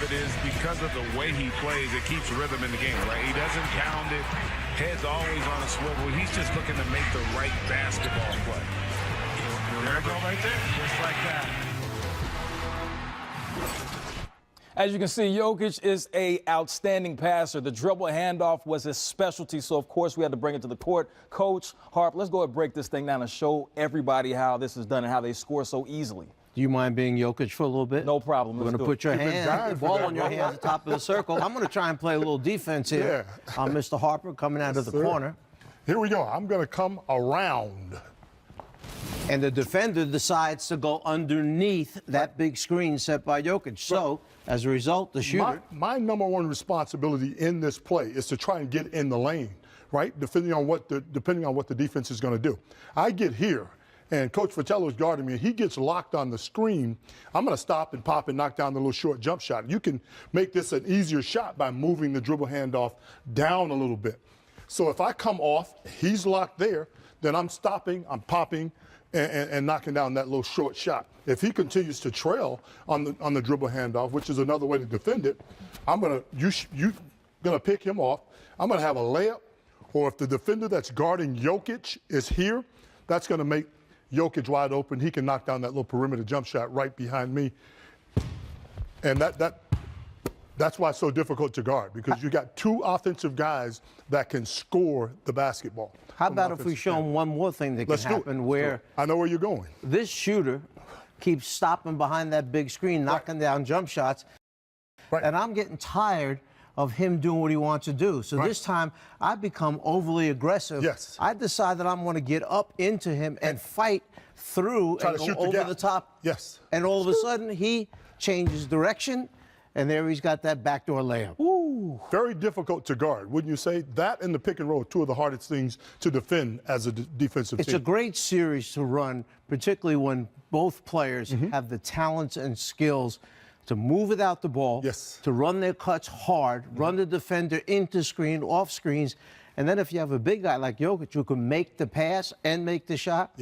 of it is because of the way he plays, it keeps rhythm in the game, right? He doesn't pound it. Head's always on a swivel. He's just looking to make the right basketball play. There we go right there. Just like that. As you can see, Jokic is an outstanding passer. The dribble handoff was his specialty, so of course we had to bring it to the court. Coach Harp, let's go ahead and break this thing down and show everybody how this is done and how they score so easily. Do you mind being Jokic for a little bit? No problem. We're going to put your hand, the ball on your hand at the top of the circle. I'm going to try and play a little defense here. Yeah. Mr. Harper coming out of the corner. Here we go. I'm going to come around. And the defender decides to go underneath that big screen set by Jokic. So, as a result, the shooter. My number one responsibility in this play is to try and get in the lane, right? Depending on what the defense is going to do. I get here, and Coach Fratello is guarding me, and he gets locked on the screen. I'm going to stop and pop and knock down the little short jump shot. You can make this an easier shot by moving the dribble handoff down a little bit. So if I come off, he's locked there, then I'm stopping, I'm popping, and knocking down that little short shot. If he continues to trail on the dribble handoff, which is another way to defend it, you're gonna pick him off. I'm gonna have a layup, or if the defender that's guarding Jokic is here, that's gonna make Jokic wide open. He can knock down that little perimeter jump shot right behind me, and that's why it's so difficult to guard, because you got two offensive guys that can score the basketball. How about if we show them one more thing that can happen where I know where you're going. This shooter keeps stopping behind that big screen, knocking down jump shots, and I'm getting tired of him doing what he wants to do. So this time I become overly aggressive. Yes. I decide that I'm going to get up into him and fight through and go over the top. Yes. And all of a sudden he changes direction. And there he's got that backdoor layup. Ooh. Very difficult to guard, wouldn't you say? That and the pick and roll are two of the hardest things to defend as a defensive team. It's a great series to run, particularly when both players have the talents and skills to move without the ball, to run their cuts hard, run the defender into screen, off screens. And then if you have a big guy like Jokic who can make the pass and make the shot,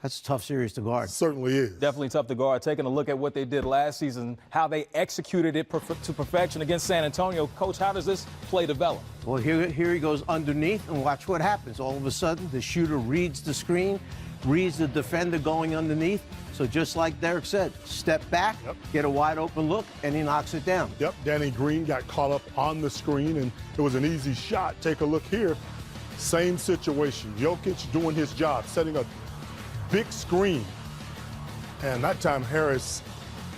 that's a tough series to guard. Certainly is. Definitely tough to guard. Taking a look at what they did last season, how they executed it to perfection against San Antonio. Coach, how does this play develop? Well, here he goes underneath, and watch what happens. All of a sudden, the shooter reads the screen, reads the defender going underneath. So just like Derek said, step back, get a wide open look, and he knocks it down. Yep, Danny Green got caught up on the screen, and it was an easy shot. Take a look here. Same situation. Jokic doing his job, setting a big screen, and that time Harris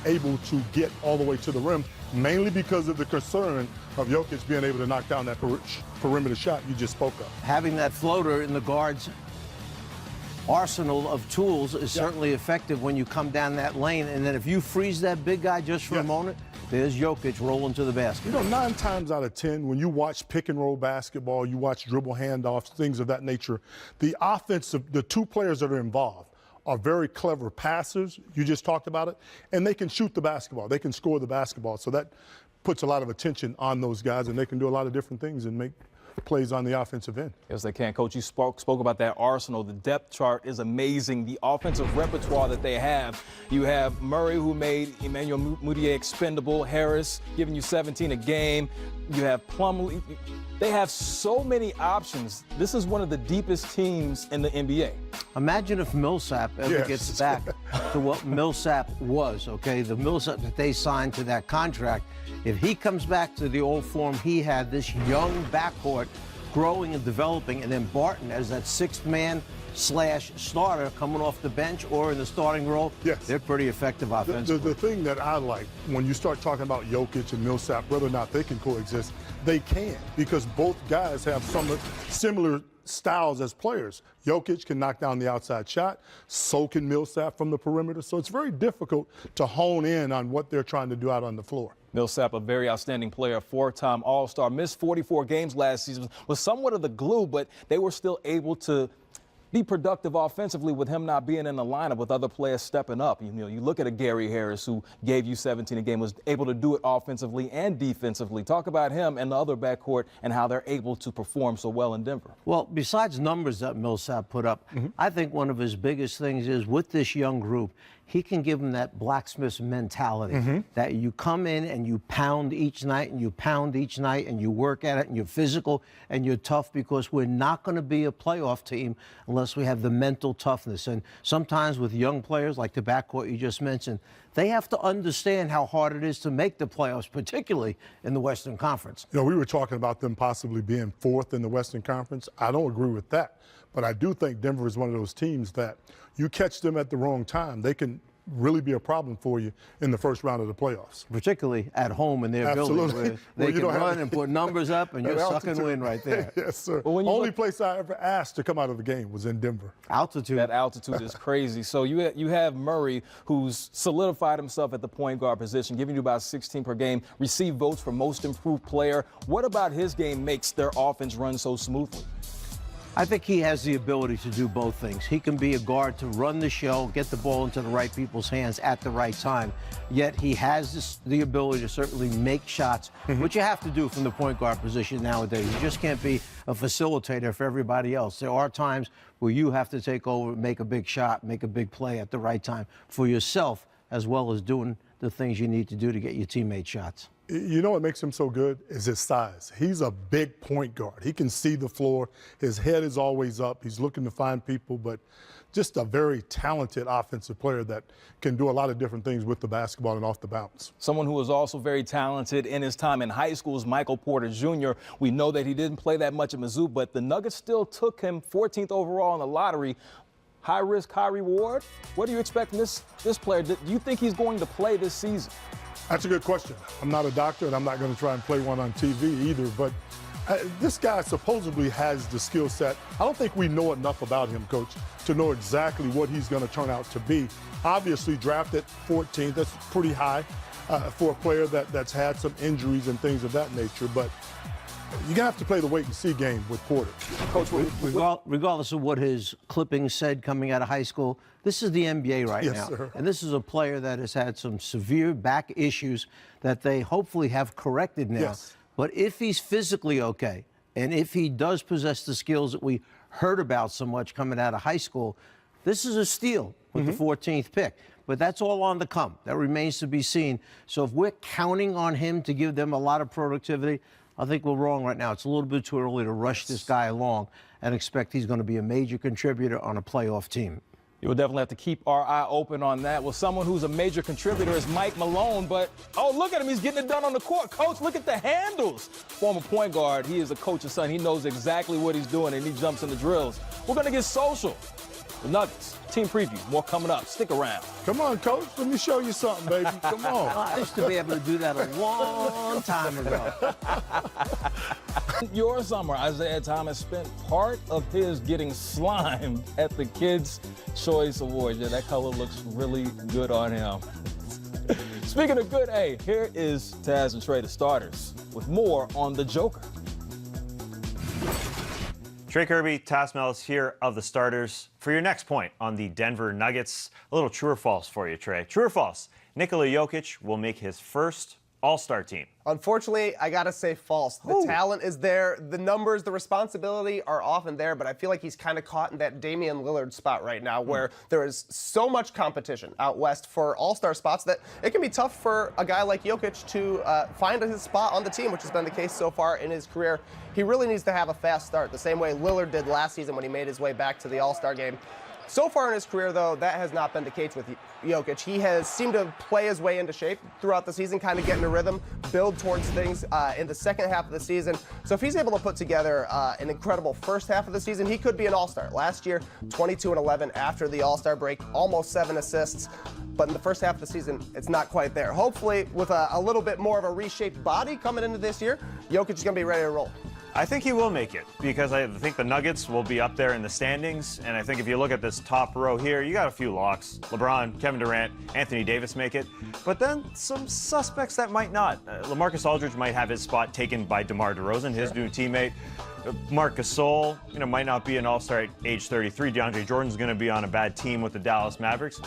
able to get all the way to the rim, mainly because of the concern of Jokic being able to knock down that perimeter shot you just spoke of. Having that floater in the guard's arsenal of tools is certainly effective when you come down that lane, and then if you freeze that big guy just for a moment, there's Jokic rolling to the basket. You know, 9 times out of 10, when you watch pick and roll basketball, you watch dribble handoffs, things of that nature, the two players that are involved are very clever passers. You just talked about it. And they can shoot the basketball. They can score the basketball. So that puts a lot of attention on those guys, and they can do a lot of different things and make plays on the offensive end. Yes, they can. Coach, you spoke about that arsenal. The depth chart is amazing. The offensive repertoire that they have. You have Murray, who made Emmanuel Mudiay expendable. Harris giving you 17 a game. You have Plumlee. They have so many options. This is one of the deepest teams in the NBA. Imagine if Millsap ever gets back to what Millsap was, okay? The Millsap that they signed to that contract. If he comes back to the old form he had, this young backcourt growing and developing, and then Barton as that sixth man / starter coming off the bench or in the starting role, they're pretty effective offensively. The thing that I like when you start talking about Jokic and Millsap, whether or not they can coexist, they can, because both guys have some similar styles as players. Jokic can knock down the outside shot, so can Millsap from the perimeter. So it's very difficult to hone in on what they're trying to do out on the floor. Millsap, a very outstanding player, 4-time All-Star, missed 44 games last season, was somewhat of the glue, but they were still able to be productive offensively with him not being in the lineup, with other players stepping up. You know, you look at a Gary Harris who gave you 17 a game, was able to do it offensively and defensively. Talk about him and the other backcourt and how they're able to perform so well in Denver. Well, besides numbers that Millsap put up, I think one of his biggest things is with this young group, he can give them that blacksmith mentality that you come in and you pound each night and you pound each night and you work at it and you're physical and you're tough, because we're not going to be a playoff team unless we have the mental toughness. And sometimes with young players like the backcourt you just mentioned, they have to understand how hard it is to make the playoffs, particularly in the Western Conference. You know, we were talking about them possibly being fourth in the Western Conference. I don't agree with that. But I do think Denver is one of those teams that you catch them at the wrong time, they can really be a problem for you in the first round of the playoffs. Particularly at home in their building, where they can run and put numbers up and you're sucking wind right there. Yes, sir. Only place I ever asked to come out of the game was in Denver. Altitude. That altitude is crazy. So you have Murray, who's solidified himself at the point guard position, giving you about 16 per game, received votes for most improved player. What about his game makes their offense run so smoothly? I think he has the ability to do both things. He can be a guard to run the show, get the ball into the right people's hands at the right time, yet he has the ability to certainly make shots, which you have to do from the point guard position nowadays. You just can't be a facilitator for everybody else. There are times where you have to take over, make a big shot, make a big play at the right time for yourself, as well as doing the things you need to do to get your teammates shots. You know what makes him so good is his size. He's a big point guard. He can see the floor. His head is always up. He's looking to find people, but just a very talented offensive player that can do a lot of different things with the basketball and off the bounce. Someone who was also very talented in his time in high school is Michael Porter Jr. We know that he didn't play that much at Mizzou, but the Nuggets still took him 14th overall in the lottery. High risk, high reward. What do you expect from this player? Do you think he's going to play this season? That's a good question. I'm not a doctor, and I'm not going to try and play one on TV either, but this guy supposedly has the skill set. I don't think we know enough about him, Coach, to know exactly what he's going to turn out to be. Obviously, drafted 14th, that's pretty high for a player that's had some injuries and things of that nature, but you're going to have to play the wait-and-see game with Porter. Coach, regardless of what his clippings said coming out of high school, this is the NBA right now. Sir. And this is a player that has had some severe back issues that they hopefully have corrected now. Yes. But if he's physically okay, and if he does possess the skills that we heard about so much coming out of high school, this is a steal with the 14th pick. But that's all on the come. That remains to be seen. So if we're counting on him to give them a lot of productivity, I think we're wrong right now. It's a little bit too early to rush this guy along and expect he's going to be a major contributor on a playoff team. You will definitely have to keep our eye open on that. Well, someone who's a major contributor is Mike Malone, but, oh, look at him. He's getting it done on the court. Coach, look at the handles. Former point guard. He is a coach's son. He knows exactly what he's doing, and he jumps in the drills. We're going to get social. The Nuggets, team preview, more coming up. Stick around. Come on, Coach. Let me show you something, baby. Come on. I used to be able to do that a long time ago. Your summer, Isaiah Thomas spent part of his getting slimed at the Kids' Choice Awards. Yeah, that color looks really good on him. Speaking of good, hey, here is Taz and Trey, the starters, with more on the Joker. Trey Kirby, Taz Mellis here of the starters. For your next point on the Denver Nuggets, a little true or false for you, Trey. True or false? Nikola Jokic will make his first All-Star team. Unfortunately, I gotta say false. The talent is there, the numbers, the responsibility are often there, but I feel like he's kind of caught in that Damian Lillard spot right now where there is so much competition out west for all-star spots that it can be tough for a guy like Jokic to find his spot on the team, which has been the case so far in his career. He really needs to have a fast start, the same way Lillard did last season when he made his way back to the All-Star game. So far in his career, though, that has not been the case with Jokic. He has seemed to play his way into shape throughout the season, kind of get in a rhythm, build towards things in the second half of the season. So if he's able to put together an incredible first half of the season, he could be an All-Star. Last year, 22-11 after the All-Star break, almost 7 assists. But in the first half of the season, it's not quite there. Hopefully, with a little bit more of a reshaped body coming into this year, Jokic is going to be ready to roll. I think he will make it because I think the Nuggets will be up there in the standings. And I think if you look at this top row here, you got a few locks. LeBron, Kevin Durant, Anthony Davis make it. But then some suspects that might not. LaMarcus Aldridge might have his spot taken by DeMar DeRozan, his new teammate. Marc Gasol, might not be an All-Star at age 33. DeAndre Jordan's going to be on a bad team with the Dallas Mavericks.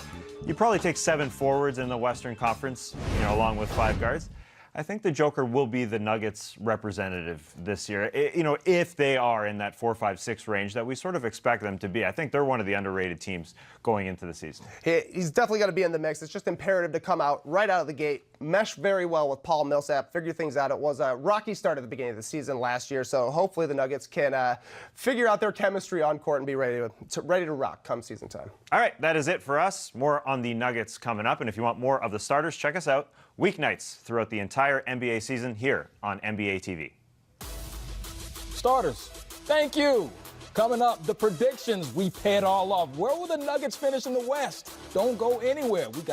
You probably take 7 forwards in the Western Conference, along with 5 guards. I think the Joker will be the Nuggets representative this year. If they are in that 4, 5, 6 range that we sort of expect them to be. I think they're one of the underrated teams going into the season. He's definitely going to be in the mix. It's just imperative to come out right out of the gate, mesh very well with Paul Millsap, figure things out. It was a rocky start at the beginning of the season last year, so hopefully the Nuggets can figure out their chemistry on court and be ready to rock come season time. All right, that is it for us. More on the Nuggets coming up, and if you want more of the starters, check us out weeknights throughout the entire NBA season here on NBA TV. Starters, thank you. Coming up, the predictions, we pay it all off. Where will the Nuggets finish in the West? Don't go anywhere. We got